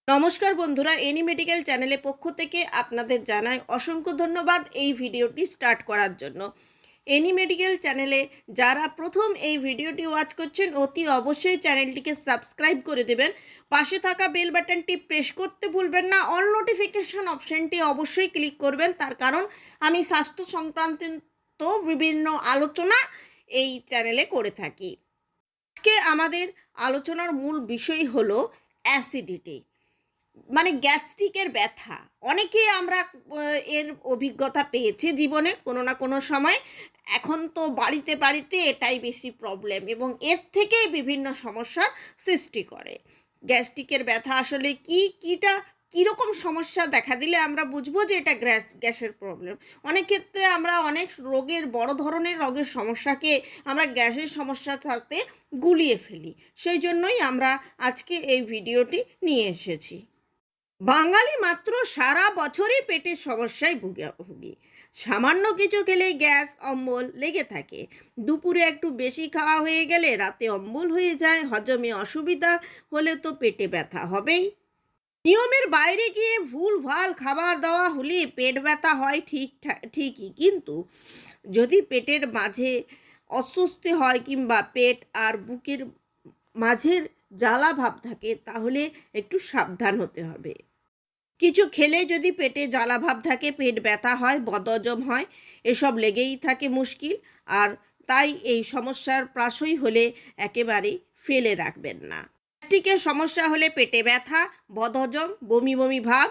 নমস্কার বন্ধুরা, any medical চ্যানেলের পক্ষ থেকে আপনাদের জানাই অসংখ্য ধন্যবাদ এই ভিডিওটি স্টার্ট করার জন্য। এনি মেডিকেল চ্যানেলে যারা প্রথম এই ভিডিওটি ওয়াচ করছেন অতি অবশ্যই চ্যানেলটিকে সাবস্ক্রাইব করে দেবেন। পাশে থাকা বেল বাটনটি প্রেস করতে ভুলবেন না। অল নোটিফিকেশন অপশানটি অবশ্যই ক্লিক করবেন, তার কারণ আমি স্বাস্থ্য সংক্রান্ত বিভিন্ন আলোচনা এই চ্যানেলে করে থাকি। আজকে আমাদের আলোচনার মূল বিষয় হলো অ্যাসিডিটি, মানে গ্যাস্ট্রিকের ব্যথা। অনেকেই আমরা এর অভিজ্ঞতা পেয়েছি জীবনে কোনো না কোনো সময়। এখন তো বাড়িতে বাড়িতে এটাই বেশি প্রবলেম এবং এর থেকেই বিভিন্ন সমস্যার সৃষ্টি করে। গ্যাস্ট্রিকের ব্যথা আসলে কীরকম সমস্যা দেখা দিলে আমরা বুঝবো যে এটা গ্যাসের প্রবলেম। অনেক ক্ষেত্রে আমরা অনেক রোগের, বড় ধরনের রোগের সমস্যাকে আমরা গ্যাসের সমস্যার সাথে গুলিয়ে ফেলি। সেই জন্যই আমরা আজকে এই ভিডিওটি নিয়ে এসেছি। বাঙালি মাত্র সারা বছরই পেটের সমস্যায় ভুগি। সামান্য কিছু খেলেই গ্যাস অম্বল লেগে থাকে। দুপুরে একটু বেশি খাওয়া হয়ে গেলে রাতে অম্বল হয়ে যায়। হজমে অসুবিধা হলে তো পেটে ব্যথা হবেই। নিয়মের বাইরে গিয়ে ভুলভাল খাবার দাওয়া হলে পেট ব্যথা হয় ঠিকই, কিন্তু যদি পেটের মাঝে অস্বস্তি হয় কিংবা পেট আর বুকের মাঝের জ্বালা ভাব থাকে তাহলে একটু সাবধান হতে হবে। কিছু খেলে যদি পেটে জ্বালা ভাব থাকে, পেট ব্যথা হয়, বদহজম হয়, এসব লেগেই থাকে মুশকিল। আর তাই এই সমস্যার প্রাসই হলে একেবারেই ফেলে রাখবেন না। গ্যাস্ট্রিকের সমস্যা হলে পেটে ব্যথা, বদহজম, বমি বমি ভাব,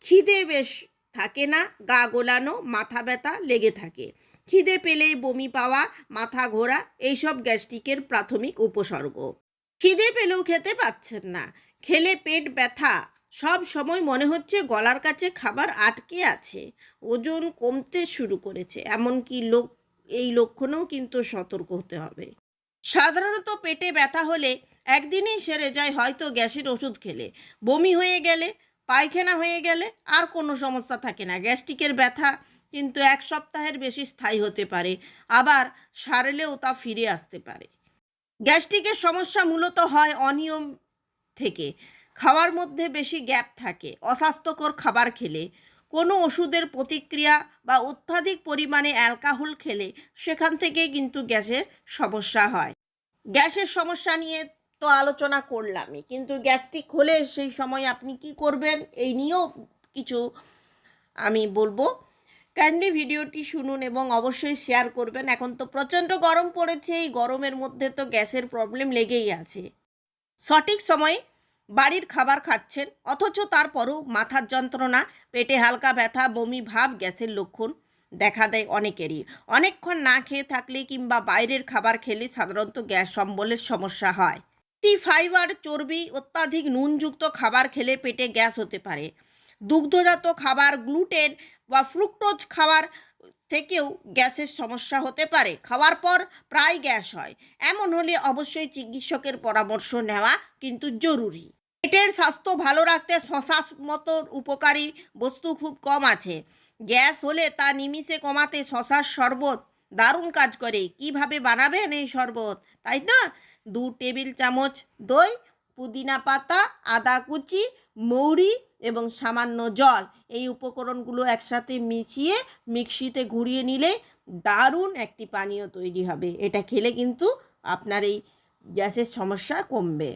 খিদে বেশ থাকে না, গা গোলানো, মাথা ব্যথা লেগে থাকে। খিদে পেলেই বমি পাওয়া, মাথা ঘোরা, এইসব গ্যাস্ট্রিকের প্রাথমিক উপসর্গ। খিদে পেলেও খেতে পাচ্ছেন না, খেলে পেট ব্যথা, সব সময় মনে হচ্ছে গলার কাছে খাবার আটকে আছে, ওজন কমতে শুরু করেছে, এমনকি এই লক্ষণেও কিন্তু সতর্ক হতে হবে। সাধারণত পেটে ব্যথা হলে একদিনেই সেরে যায়, হয়তো গ্যাসের ওষুধ খেলে। বমি হয়ে গেলে, পায়খানা হয়ে গেলে আর কোনো সমস্যা থাকে না। গ্যাস্ট্রিকের ব্যথা কিন্তু এক সপ্তাহের বেশি স্থায়ী হতে পারে, আবার সারলেও তা ফিরে আসতে পারে। গ্যাস্ট্রিকের সমস্যা মূলত হয় অনিয়ম থেকে, খাওয়ার মধ্যে বেশি গ্যাপ থাকে, অস্বাস্থ্যকর খাবার খেলে, কোনো ওষুধের প্রতিক্রিয়া বা অত্যাধিক পরিমাণে অ্যালকোহল খেলে, সেখান থেকেই কিন্তু গ্যাসের সমস্যা হয়। গ্যাসের সমস্যা নিয়ে তো আলোচনা করলামই, কিন্তু গ্যাস্ট্রিক হলে সেই সময় আপনি কি করবেন এই নিয়েও কিছু আমি বলবো। কাইন্ডলি ভিডিওটি শুনুন এবং অবশ্যই শেয়ার করবেন। এখন তো প্রচণ্ড গরম পড়েছে, এই গরমের মধ্যে তো গ্যাসের প্রবলেম লেগেই আছে। সঠিক সময়ে বাড়ির খাবার খাচ্ছেন অথচ তারপরও মাথার যন্ত্রণা, পেটে হালকা ব্যথা, বমি ভাব গ্যাসের লক্ষণ দেখা দেয় অনেকেরই। অনেকক্ষণ না খেয়ে থাকলে কিংবা বাইরের খাবার খেলে সাধারণত গ্যাস অম্বলের সমস্যা হয়। ফাইবার, চর্বি, অত্যাধিক নুনযুক্ত খাবার খেলে পেটে গ্যাস হতে পারে। দুগ্ধজাত খাবার, গ্লুটেন বা ফ্রুক্টোজ খাবার থেকেও গ্যাসের সমস্যা হতে পারে। খাওয়ার পর প্রায় গ্যাস হয়, এমন হলে অবশ্যই চিকিৎসকের পরামর্শ নেওয়া কিন্তু জরুরি। পেটের স্বাস্থ্য ভালো রাখতে শশার মতো উপকারী বস্তু খুব কম আছে। গ্যাস হলে তা নিমিষে কমাতে শশার শরবত দারুণ কাজ করে। কিভাবে বানাবেন এই শরবত, তাই না? 2 টেবিল চামচ দই, পুদিনা পাতা, আদা কুচি, মৌরি এবং সামান্য জল, এই উপকরণগুলো একসাথে মিশিয়ে মিক্সিতে ঘুরিয়ে নিলে দারুণ একটি পানীয় তৈরি হবে। এটা খেলে কিন্তু আপনার এই গ্যাসের সমস্যা কমবে।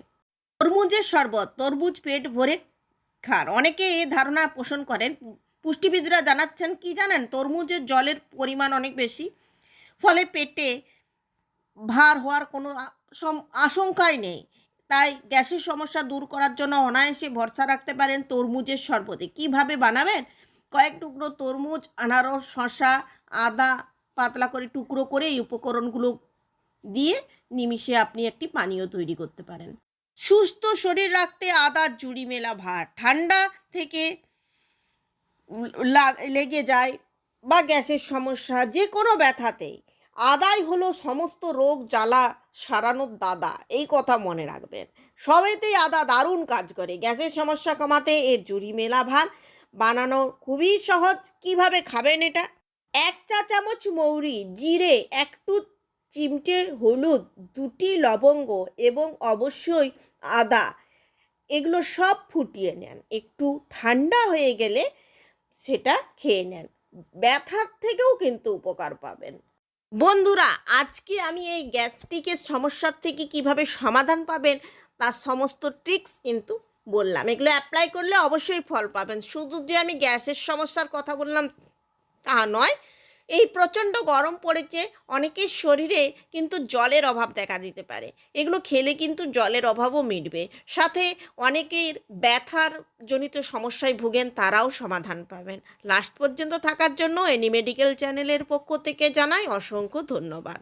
তরমুজের শরবত, তরমুজ পেট ভরে খান। অনেকে এই ধারণা পোষণ করেন। পুষ্টিবিদরা জানাচ্ছেন কি জানেন, তরমুজের জলের পরিমাণ অনেক বেশি, ফলে পেটে ভার হওয়ার কোনো আশঙ্কাই নেই। তাই গ্যাসের সমস্যা দূর করার জন্য অনায়াসে ভরসা রাখতে পারেন তরমুজের শরবতে। কিভাবে বানাবেন? কয়েক টুকরো তরমুজ, আনারস, শসা, আদা পাতলা করে টুকরো করে এই উপকরণগুলো দিয়ে নিমিষে আপনি একটি পানীয় তৈরি করতে পারেন। সুস্থ শরীর রাখতে আদার জুড়ি মেলা ভার, ঠান্ডা থেকে লেগে যায় বা গ্যাসের সমস্যা, যে কোনো ব্যথাতেই আদাই হলো সমস্ত রোগ জ্বালা সারানোর দাদা, এই কথা মনে রাখবেন। সবেতেই আদা দারুণ কাজ করে গ্যাসের সমস্যা কমাতে। এর জুড়ি মেলা ভার বানানো খুবই সহজ। কিভাবে খাবেন এটা? 1 চা চামচ মৌরি, জিরে, একটু চিমটে হলুদ, 2টি লবঙ্গ এবং অবশ্যই আদা এগুলো সব ফুটিয়ে নেন, একটু ঠান্ডা হয়ে গেলে সেটা খেয়ে নেন, ব্যথার থেকেও কিন্তু উপকার পাবেন। বন্ধুরা, আজকে আমি এই গ্যাস্ট্রিকের সমস্যার থেকে কিভাবে সমাধান পাবেন তার সমস্ত ট্রিক্স কিন্তু বললাম। এগুলো অ্যাপ্লাই করলে অবশ্যই ফল পাবেন। শুধু যে আমি গ্যাসের সমস্যার কথা বললাম তা নয়, এই প্রচণ্ড গরম পড়েছে, অনেকের শরীরে কিন্তু জলের অভাব দেখা দিতে পারে, এগুলো খেলে কিন্তু জলের অভাবও মিটবে। সাথে অনেকের ব্যথার জনিত সমস্যায় ভুগেন, তারাও সমাধান পাবেন। লাস্ট পর্যন্ত থাকার জন্য এনি মেডিকেল চ্যানেলের পক্ষ থেকে জানাই অসংখ্য ধন্যবাদ।